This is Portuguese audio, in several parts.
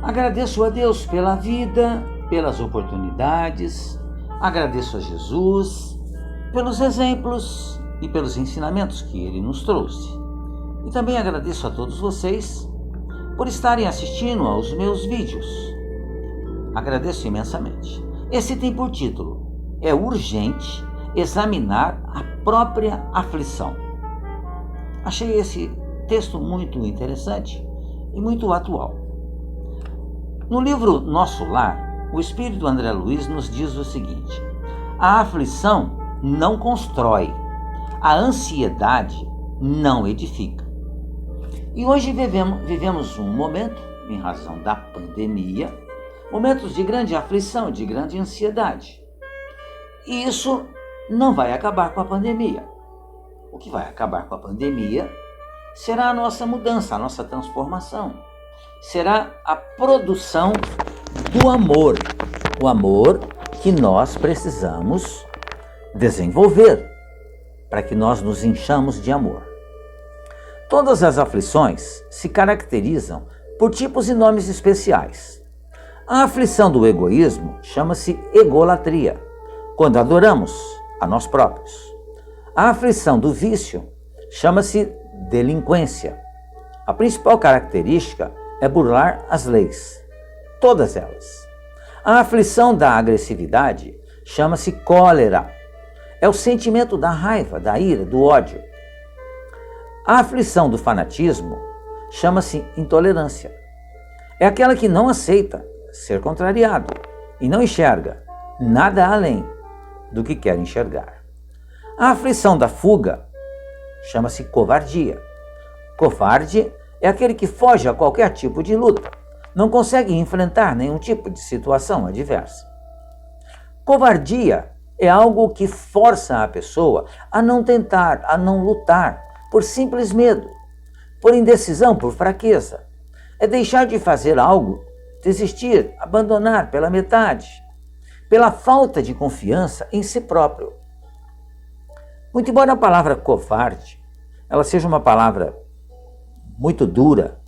Agradeço a Deus pela vida, pelas oportunidades, agradeço a Jesus pelos exemplos e pelos ensinamentos que Ele nos trouxe. E também agradeço a todos vocês por estarem assistindo aos meus vídeos. Agradeço imensamente. Esse tem por título: É urgente examinar a própria aflição. Achei esse texto muito interessante e muito atual. No livro Nosso Lar, o espírito André Luiz nos diz o seguinte: a aflição não constrói, a ansiedade não edifica. E hoje vivemos um momento, em razão da pandemia, momentos de grande aflição, de grande ansiedade. E isso não vai acabar com a pandemia. O que vai acabar com a pandemia será a nossa mudança, a nossa transformação. Será a produção do amor. O amor que nós precisamos desenvolver para que nós nos enchamos de amor. Todas as aflições se caracterizam por tipos e nomes especiais. A aflição do egoísmo chama-se egolatria, quando adoramos a nós próprios. A aflição do vício chama-se delinquência. A principal característica é burlar as leis, todas elas. A aflição da agressividade chama-se cólera. É o sentimento da raiva, da ira, do ódio. A aflição do fanatismo chama-se intolerância. É aquela que não aceita ser contrariado e não enxerga nada além do que quer enxergar. A aflição da fuga chama-se covardia. Covarde é aquele que foge a qualquer tipo de luta, não consegue enfrentar nenhum tipo de situação adversa. Covardia é algo que força a pessoa a não tentar, a não lutar, por simples medo, por indecisão, por fraqueza. É deixar de fazer algo, desistir, abandonar pela metade, pela falta de confiança em si próprio. Muito embora a palavra covarde ela seja uma palavra muito dura,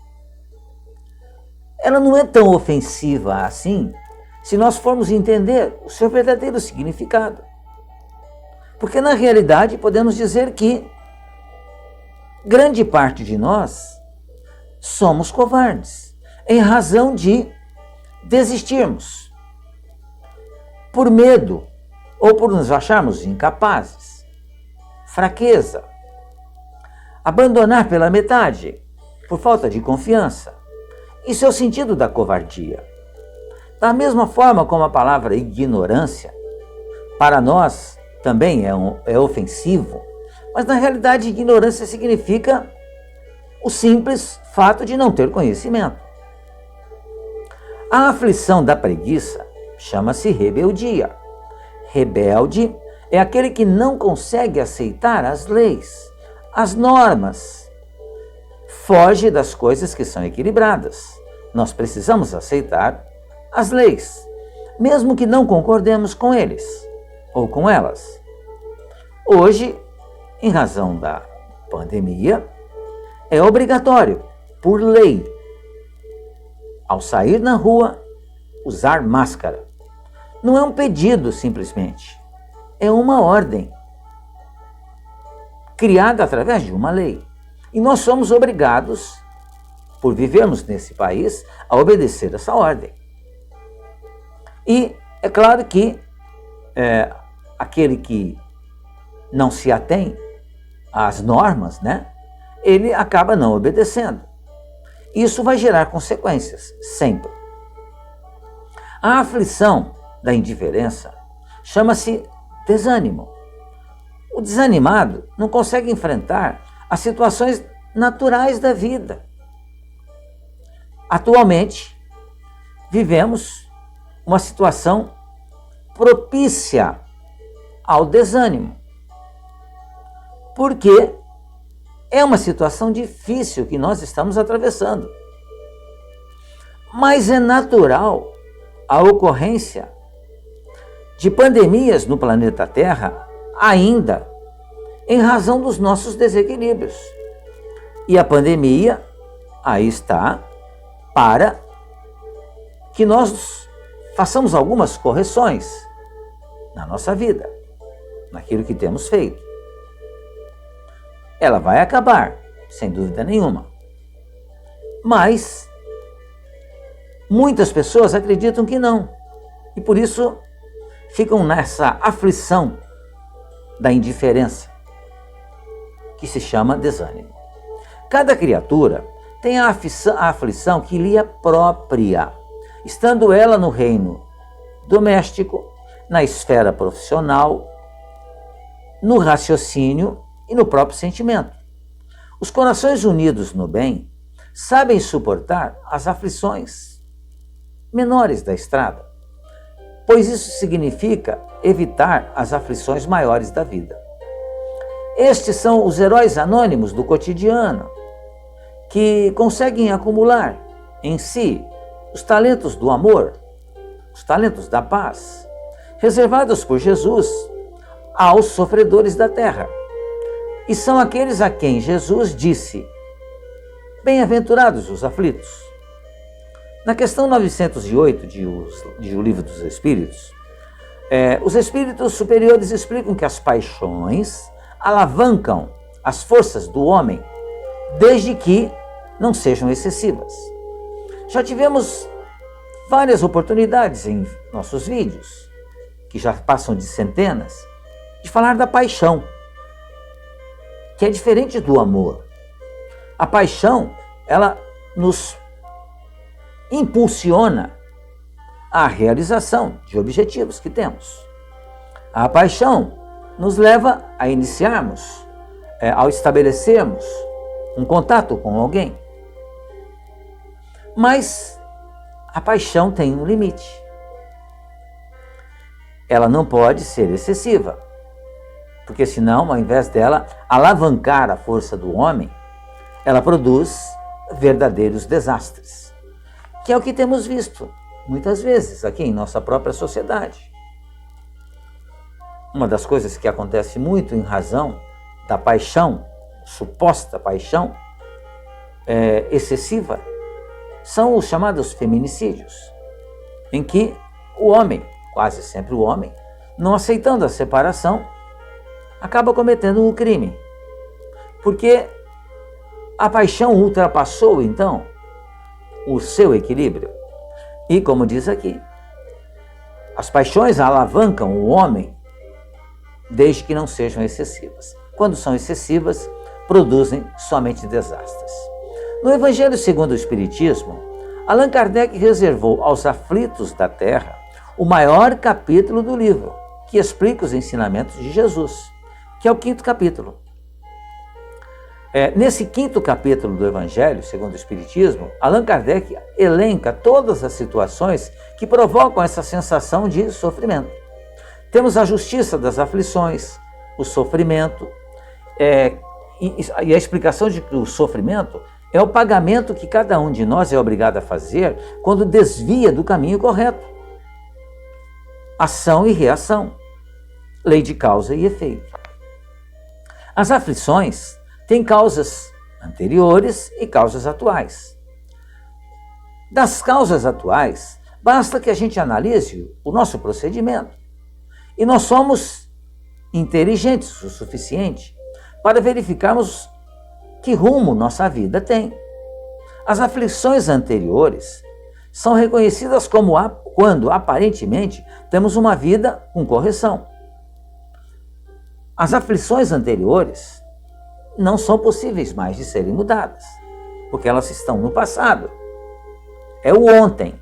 ela não é tão ofensiva assim se nós formos entender o seu verdadeiro significado. Porque na realidade podemos dizer que grande parte de nós somos covardes, em razão de desistirmos, por medo ou por nos acharmos incapazes, fraqueza, abandonar pela metade, por falta de confiança. Isso é o sentido da covardia. Da mesma forma como a palavra ignorância, para nós também é ofensivo, mas na realidade ignorância significa o simples fato de não ter conhecimento. A aflição da preguiça chama-se rebeldia. Rebelde é aquele que não consegue aceitar as leis, as normas, foge das coisas que são equilibradas. Nós precisamos aceitar as leis, mesmo que não concordemos com eles ou com elas. Hoje, em razão da pandemia, é obrigatório, por lei, ao sair na rua, usar máscara. Não é um pedido simplesmente, é uma ordem criada através de uma lei. E nós somos obrigados, por vivermos nesse país, a obedecer essa ordem. E é claro que aquele que não se atém às normas, ele acaba não obedecendo. Isso vai gerar consequências, sempre. A aflição da indiferença chama-se desânimo. O desanimado não consegue enfrentar as situações naturais da vida. Atualmente, vivemos uma situação propícia ao desânimo, porque é uma situação difícil que nós estamos atravessando. Mas é natural a ocorrência de pandemias no planeta Terra ainda em razão dos nossos desequilíbrios. E a pandemia aí está para que nós façamos algumas correções na nossa vida, naquilo que temos feito. Ela vai acabar, sem dúvida nenhuma. Mas muitas pessoas acreditam que não. E por isso ficam nessa aflição da indiferença, que se chama desânimo. Cada criatura tem a aflição que lhe é própria, estando ela no reino doméstico, na esfera profissional, no raciocínio e no próprio sentimento. Os corações unidos no bem sabem suportar as aflições menores da estrada, pois isso significa evitar as aflições maiores da vida. Estes são os heróis anônimos do cotidiano, que conseguem acumular em si os talentos do amor, os talentos da paz, reservados por Jesus aos sofredores da terra. E são aqueles a quem Jesus disse: bem-aventurados os aflitos. Na questão 908 de O Livro dos Espíritos, os espíritos superiores explicam que as paixões alavancam as forças do homem, desde que não sejam excessivas. Já tivemos várias oportunidades em nossos vídeos, que já passam de centenas, de falar da paixão, que é diferente do amor. A paixão, ela nos impulsiona à realização de objetivos que temos. A paixão nos leva a iniciarmos, ao estabelecermos um contato com alguém. Mas a paixão tem um limite. Ela não pode ser excessiva, porque senão, ao invés dela alavancar a força do homem, ela produz verdadeiros desastres, que é o que temos visto muitas vezes aqui em nossa própria sociedade. Uma das coisas que acontece muito em razão da paixão, suposta paixão excessiva, são os chamados feminicídios, em que o homem, quase sempre o homem, não aceitando a separação, acaba cometendo um crime, porque a paixão ultrapassou então o seu equilíbrio. E como diz aqui, as paixões alavancam o homem desde que não sejam excessivas. Quando são excessivas, produzem somente desastres. No Evangelho segundo o Espiritismo, Allan Kardec reservou aos aflitos da terra o maior capítulo do livro, que explica os ensinamentos de Jesus, que é o 5º capítulo. Nesse 5º capítulo do Evangelho segundo o Espiritismo, Allan Kardec elenca todas as situações que provocam essa sensação de sofrimento. Temos a justiça das aflições, o sofrimento, e a explicação de que o sofrimento é o pagamento que cada um de nós é obrigado a fazer quando desvia do caminho correto. Ação e reação, lei de causa e efeito. As aflições têm causas anteriores e causas atuais. Das causas atuais, basta que a gente analise o nosso procedimento. E nós somos inteligentes o suficiente para verificarmos que rumo nossa vida tem. As aflições anteriores são reconhecidas como quando, aparentemente, temos uma vida com correção. As aflições anteriores não são possíveis mais de serem mudadas, porque elas estão no passado. É o ontem.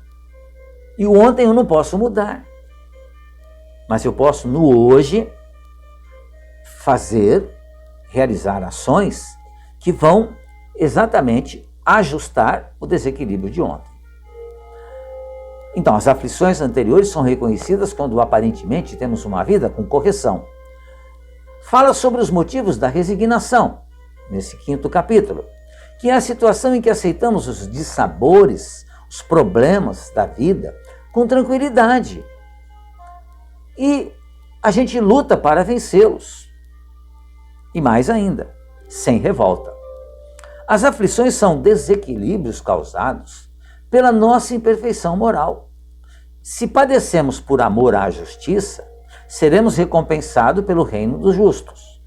E o ontem eu não posso mudar. Mas eu posso, no hoje, realizar ações que vão exatamente ajustar o desequilíbrio de ontem. Então, as aflições anteriores são reconhecidas quando aparentemente temos uma vida com correção. Fala sobre os motivos da resignação, nesse 5º capítulo, que é a situação em que aceitamos os dissabores, os problemas da vida com tranquilidade. E a gente luta para vencê-los. E mais ainda, sem revolta. As aflições são desequilíbrios causados pela nossa imperfeição moral. Se padecemos por amor à justiça, seremos recompensados pelo reino dos justos.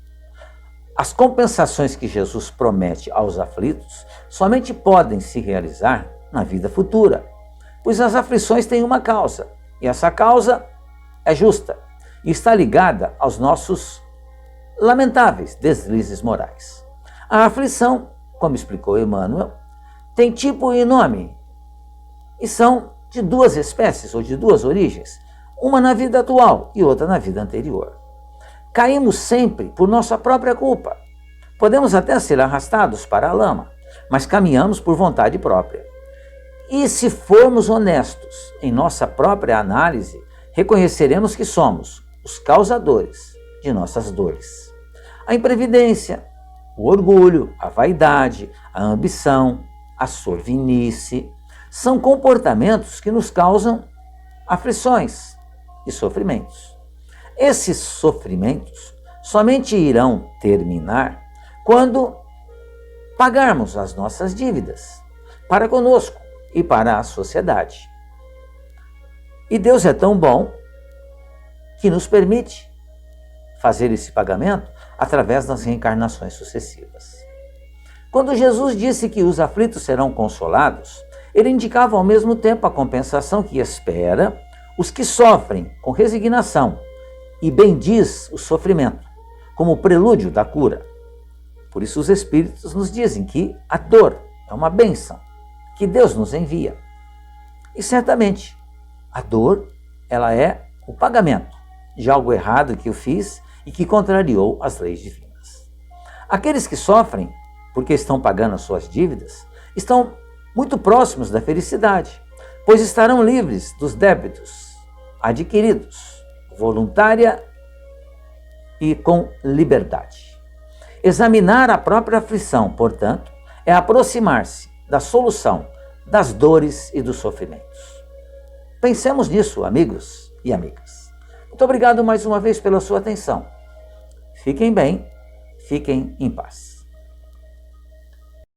As compensações que Jesus promete aos aflitos somente podem se realizar na vida futura, pois as aflições têm uma causa, e essa causa é justa e está ligada aos nossos lamentáveis deslizes morais. A aflição, como explicou Emmanuel, tem tipo e nome, e são de duas espécies ou de duas origens, uma na vida atual e outra na vida anterior. Caímos sempre por nossa própria culpa. Podemos até ser arrastados para a lama, mas caminhamos por vontade própria. E se formos honestos em nossa própria análise, reconheceremos que somos os causadores de nossas dores. A imprevidência, o orgulho, a vaidade, a ambição, a sovinice, são comportamentos que nos causam aflições e sofrimentos. Esses sofrimentos somente irão terminar quando pagarmos as nossas dívidas para conosco e para a sociedade. E Deus é tão bom que nos permite fazer esse pagamento através das reencarnações sucessivas. Quando Jesus disse que os aflitos serão consolados, ele indicava ao mesmo tempo a compensação que espera os que sofrem com resignação e bendiz o sofrimento como prelúdio da cura. Por isso os Espíritos nos dizem que a dor é uma bênção que Deus nos envia. E certamente a dor, ela é o pagamento de algo errado que eu fiz e que contrariou as leis divinas. Aqueles que sofrem porque estão pagando as suas dívidas estão muito próximos da felicidade, pois estarão livres dos débitos adquiridos, voluntária e com liberdade. Examinar a própria aflição, portanto, é aproximar-se da solução das dores e dos sofrimentos. Pensemos nisso, amigos e amigas. Muito obrigado mais uma vez pela sua atenção. Fiquem bem, fiquem em paz.